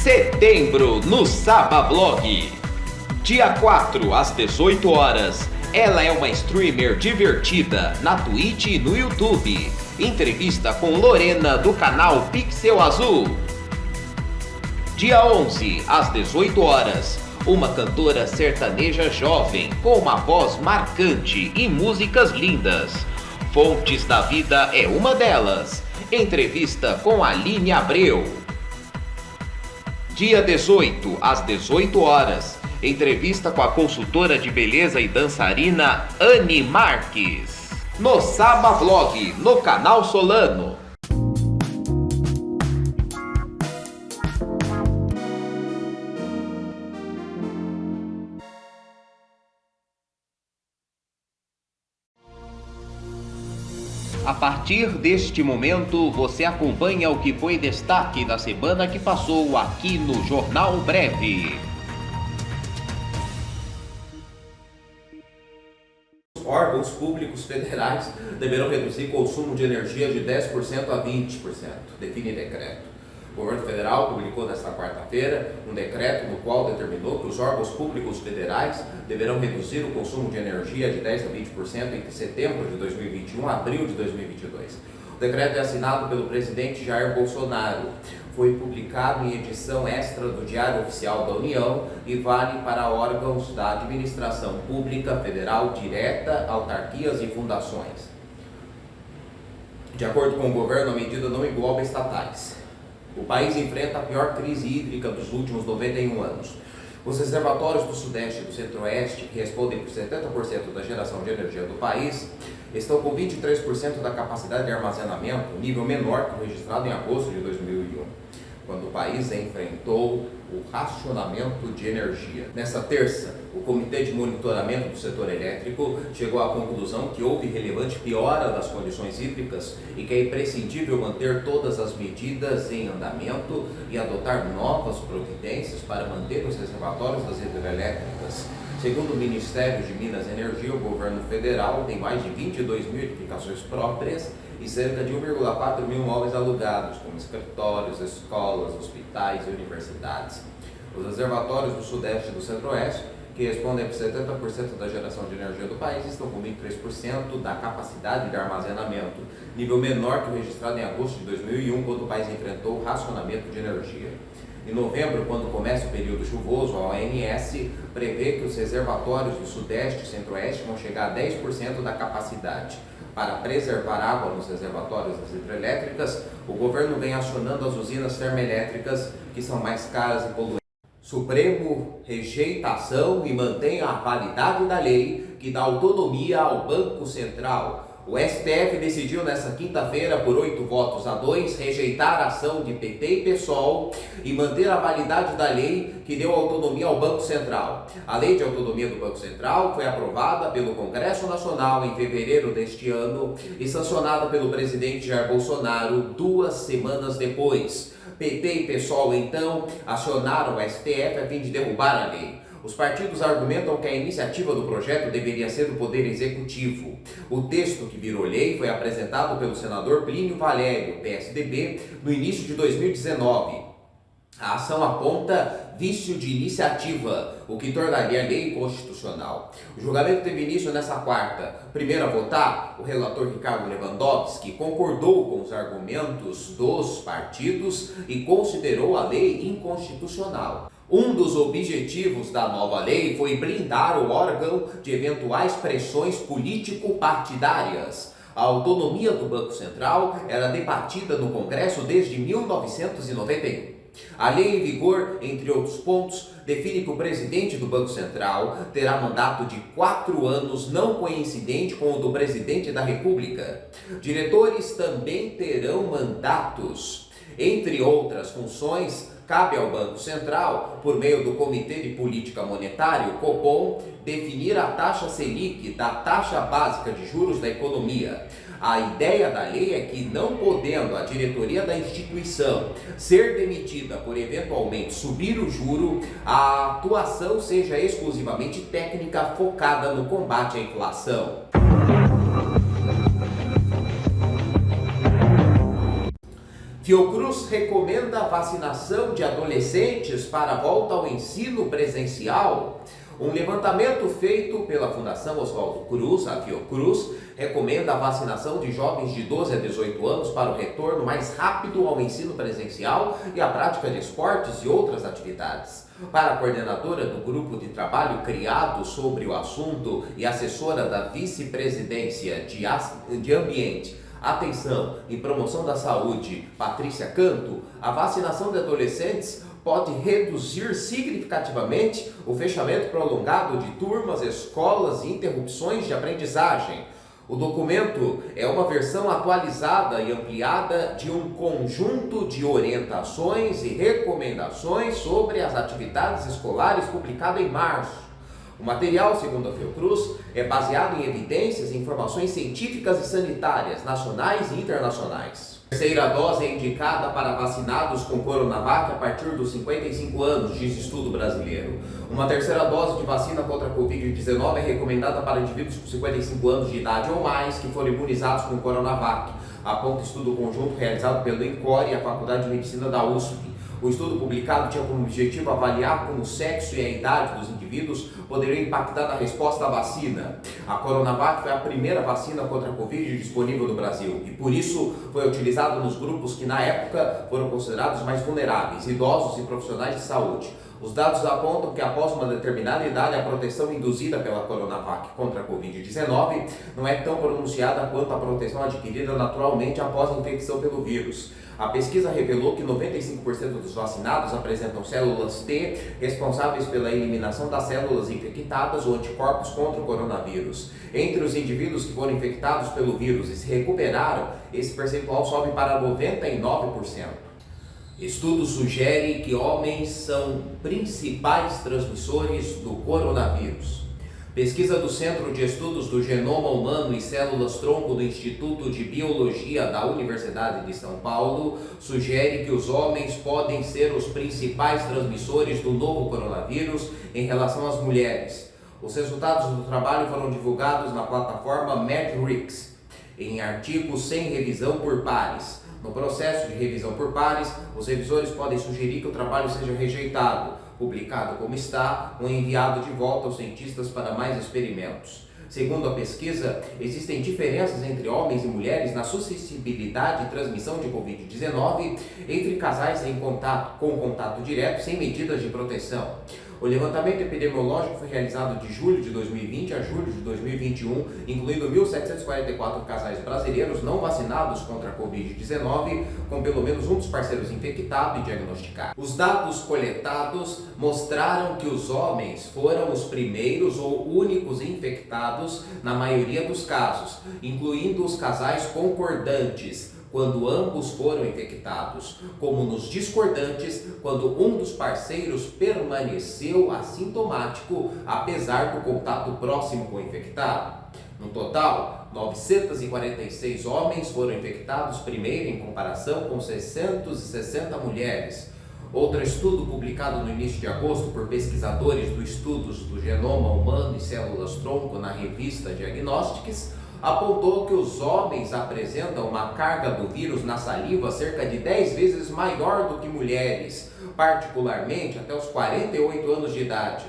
Setembro no Sabablog. Dia 4 às 18 horas. Ela é uma streamer divertida na Twitch e no YouTube. Entrevista com Lorena do canal Pixel Azul. Dia 11 às 18 horas. Uma cantora sertaneja jovem com uma voz marcante e músicas lindas. Fontes da Vida é uma delas. Entrevista com Aline Abreu. Dia 18 às 18 horas. Entrevista com a consultora de beleza e dançarina Anne Marques. No Sabablog, no canal Solano. A partir deste momento, você acompanha o que foi destaque na semana que passou aqui no Jornal Breve. Órgãos públicos federais deverão reduzir consumo de energia de 10% a 20%, define decreto. O governo federal publicou nesta quarta-feira um decreto no qual determinou que os órgãos públicos federais deverão reduzir o consumo de energia de 10% a 20% entre setembro de 2021 e abril de 2022. O decreto é assinado pelo presidente Jair Bolsonaro. Foi publicado em edição extra do Diário Oficial da União e vale para órgãos da administração pública federal direta, autarquias e fundações. De acordo com o governo, a medida não engloba estatais. O país enfrenta a pior crise hídrica dos últimos 91 anos. Os reservatórios do Sudeste e do Centro-Oeste, que respondem por 70% da geração de energia do país, estão com 23% da capacidade de armazenamento, nível menor que o registrado em agosto de 2001, quando o país enfrentou o racionamento de energia. Nesta terça, o Comitê de Monitoramento do Setor Elétrico chegou à conclusão que houve relevante piora das condições hídricas e que é imprescindível manter todas as medidas em andamento e adotar novas providências para manter os reservatórios das hidrelétricas. Segundo o Ministério de Minas e Energia, o governo federal tem mais de 22 mil edificações próprias e cerca de 1,4 mil imóveis alugados, como escritórios, escolas, hospitais e universidades. Os reservatórios do Sudeste e do Centro-Oeste, que respondem por 70% da geração de energia do país, estão com 23% da capacidade de armazenamento, nível menor que o registrado em agosto de 2001, quando o país enfrentou o racionamento de energia. Em novembro, quando começa o período chuvoso, a ONS prevê que os reservatórios do Sudeste e Centro-Oeste vão chegar a 10% da capacidade. Para preservar água nos reservatórios das hidrelétricas, o governo vem acionando as usinas termoelétricas, que são mais caras e poluentes. Supremo rejeita a ação e mantém a validade da lei que dá autonomia ao Banco Central. O STF decidiu nesta quinta-feira, por 8 votos a 2, rejeitar a ação de PT e PSOL e manter a validade da lei que deu autonomia ao Banco Central. A lei de autonomia do Banco Central foi aprovada pelo Congresso Nacional em fevereiro deste ano e sancionada pelo presidente Jair Bolsonaro 2 semanas depois. PT e PSOL, então, acionaram o STF a fim de derrubar a lei. Os partidos argumentam que a iniciativa do projeto deveria ser do Poder Executivo. O texto que virou lei foi apresentado pelo senador Plínio Valério, PSDB, no início de 2019. A ação aponta vício de iniciativa, o que tornaria a lei inconstitucional. O julgamento teve início nesta quarta. Primeiro a votar, o relator Ricardo Lewandowski concordou com os argumentos dos partidos e considerou a lei inconstitucional. Um dos objetivos da nova lei foi blindar o órgão de eventuais pressões político-partidárias. A autonomia do Banco Central era debatida no Congresso desde 1991. A lei em vigor, entre outros pontos, define que o presidente do Banco Central terá mandato de 4 anos não coincidente com o do presidente da República. Diretores também terão mandatos. Entre outras funções, cabe ao Banco Central, por meio do Comitê de Política Monetária, o Copom, definir a taxa Selic da taxa básica de juros da economia. A ideia da lei é que, não podendo a diretoria da instituição ser demitida por eventualmente subir o juro, a atuação seja exclusivamente técnica focada no combate à inflação. Fiocruz recomenda a vacinação de adolescentes para a volta ao ensino presencial. Um levantamento feito pela Fundação Oswaldo Cruz, a Fiocruz, recomenda a vacinação de jovens de 12 a 18 anos para o retorno mais rápido ao ensino presencial e à prática de esportes e outras atividades. Para a coordenadora do grupo de trabalho criado sobre o assunto e assessora da vice-presidência de Ambiente, Atenção e Promoção da Saúde, Patrícia Canto, a vacinação de adolescentes pode reduzir significativamente o fechamento prolongado de turmas, escolas e interrupções de aprendizagem. O documento é uma versão atualizada e ampliada de um conjunto de orientações e recomendações sobre as atividades escolares publicado em março. O material, segundo a Fiocruz, é baseado em evidências e informações científicas e sanitárias, nacionais e internacionais. A terceira dose é indicada para vacinados com Coronavac a partir dos 55 anos, diz estudo brasileiro. Uma terceira dose de vacina contra a Covid-19 é recomendada para indivíduos com 55 anos de idade ou mais que foram imunizados com Coronavac, aponta estudo conjunto realizado pelo INCOR e a Faculdade de Medicina da USP. O estudo publicado tinha como objetivo avaliar como o sexo e a idade dos indivíduos poderiam impactar na resposta à vacina. A Coronavac foi a primeira vacina contra a Covid disponível no Brasil e por isso foi utilizado nos grupos que na época foram considerados mais vulneráveis, idosos e profissionais de saúde. Os dados apontam que após uma determinada idade a proteção induzida pela Coronavac contra a Covid-19 não é tão pronunciada quanto a proteção adquirida naturalmente após a infecção pelo vírus. A pesquisa revelou que 95% dos vacinados apresentam células T responsáveis pela eliminação das células infectadas ou anticorpos contra o coronavírus. Entre os indivíduos que foram infectados pelo vírus e se recuperaram, esse percentual sobe para 99%. Estudo sugere que homens são principais transmissores do coronavírus. Pesquisa do Centro de Estudos do Genoma Humano e Células-Tronco do Instituto de Biologia da Universidade de São Paulo sugere que os homens podem ser os principais transmissores do novo coronavírus em relação às mulheres. Os resultados do trabalho foram divulgados na plataforma Medrix, em artigos sem revisão por pares. No processo de revisão por pares, os revisores podem sugerir que o trabalho seja rejeitado, publicado como está, ou enviado de volta aos cientistas para mais experimentos. Segundo a pesquisa, existem diferenças entre homens e mulheres na suscetibilidade de transmissão de Covid-19 entre casais com contato direto sem medidas de proteção. O levantamento epidemiológico foi realizado de julho de 2020 a julho de 2021, incluindo 1.744 casais brasileiros não vacinados contra a Covid-19, com pelo menos um dos parceiros infectado e diagnosticado. Os dados coletados mostraram que os homens foram os primeiros ou únicos infectados na maioria dos casos, incluindo os casais concordantes, quando ambos foram infectados, como nos discordantes, quando um dos parceiros permaneceu assintomático, apesar do contato próximo com o infectado. No total, 946 homens foram infectados primeiro em comparação com 660 mulheres. Outro estudo publicado no início de agosto por pesquisadores do Estudos do Genoma Humano e Células-Tronco na revista Diagnostics apontou que os homens apresentam uma carga do vírus na saliva cerca de 10 vezes maior do que mulheres, particularmente até os 48 anos de idade.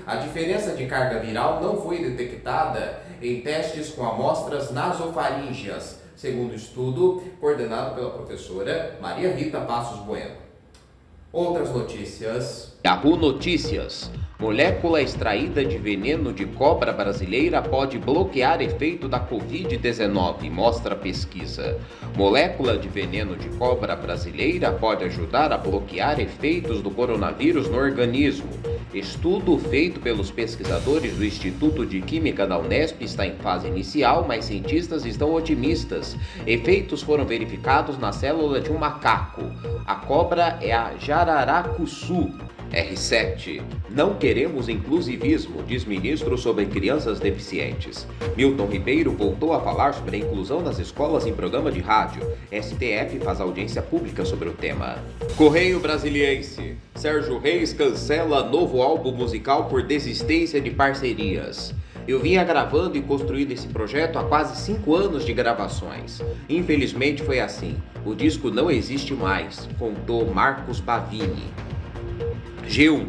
A diferença de carga viral não foi detectada em testes com amostras nasofaríngeas, segundo o estudo coordenado pela professora Maria Rita Passos Bueno. Outras notícias. Yahoo Notícias. Molécula extraída de veneno de cobra brasileira pode bloquear efeito da Covid-19, mostra a pesquisa. Molécula de veneno de cobra brasileira pode ajudar a bloquear efeitos do coronavírus no organismo. Estudo feito pelos pesquisadores do Instituto de Química da Unesp está em fase inicial, mas cientistas estão otimistas. Efeitos foram verificados na célula de um macaco. A cobra é a jararacuçu. R7. Não queremos inclusivismo, diz ministro sobre crianças deficientes. Milton Ribeiro voltou a falar sobre a inclusão das escolas em programa de rádio. STF faz audiência pública sobre o tema. Correio Brasiliense. Sérgio Reis cancela novo álbum musical por desistência de parcerias. Eu vinha gravando e construindo esse projeto há quase 5 anos de gravações. Infelizmente foi assim. O disco não existe mais, contou Marcos Bavini. G1.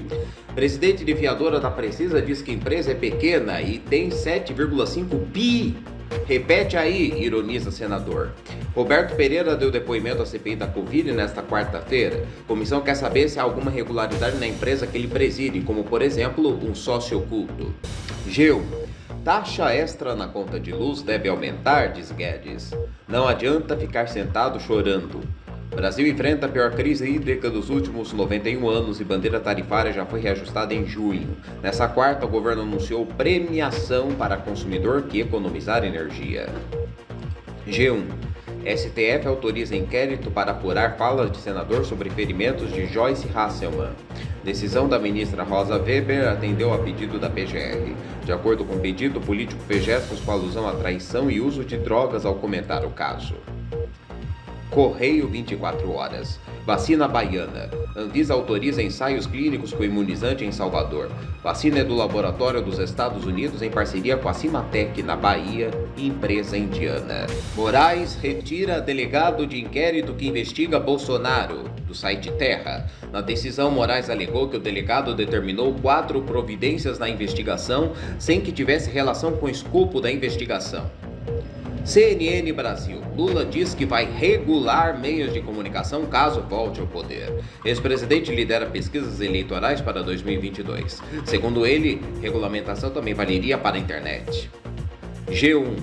Presidente de fiadora da Precisa diz que a empresa é pequena e tem 7,5 bi. Repete aí, ironiza senador. Roberto Pereira deu depoimento à CPI da Covid nesta quarta-feira. A comissão quer saber se há alguma irregularidade na empresa que ele preside, como, por exemplo, um sócio oculto. G1. Taxa extra na conta de luz deve aumentar, diz Guedes. Não adianta ficar sentado chorando. O Brasil enfrenta a pior crise hídrica dos últimos 91 anos e bandeira tarifária já foi reajustada em junho. Nessa quarta, o governo anunciou premiação para consumidor que economizar energia. G1. STF autoriza inquérito para apurar falas de senador sobre ferimentos de Joyce Hasselmann. Decisão da ministra Rosa Weber atendeu a pedido da PGR. De acordo com o pedido, o político fez gestos com alusão à traição e uso de drogas ao comentar o caso. Correio 24 horas. Vacina baiana. Anvisa autoriza ensaios clínicos com imunizante em Salvador. Vacina é do laboratório dos Estados Unidos em parceria com a Cimatec na Bahia e empresa indiana. Moraes retira delegado de inquérito que investiga Bolsonaro, do site Terra. Na decisão, Moraes alegou que o delegado determinou 4 providências na investigação sem que tivesse relação com o escopo da investigação. CNN Brasil. Lula diz que vai regular meios de comunicação caso volte ao poder. Ex-presidente lidera pesquisas eleitorais para 2022. Segundo ele, regulamentação também valeria para a internet. G1.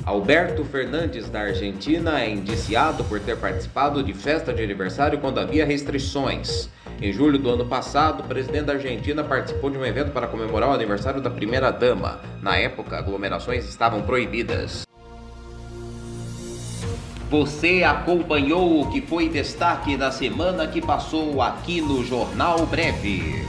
Alberto Fernandes, da Argentina, é indiciado por ter participado de festa de aniversário quando havia restrições. Em julho do ano passado, o presidente da Argentina participou de um evento para comemorar o aniversário da primeira-dama. Na época, aglomerações estavam proibidas. Você acompanhou o que foi destaque da semana que passou aqui no Jornal Breve.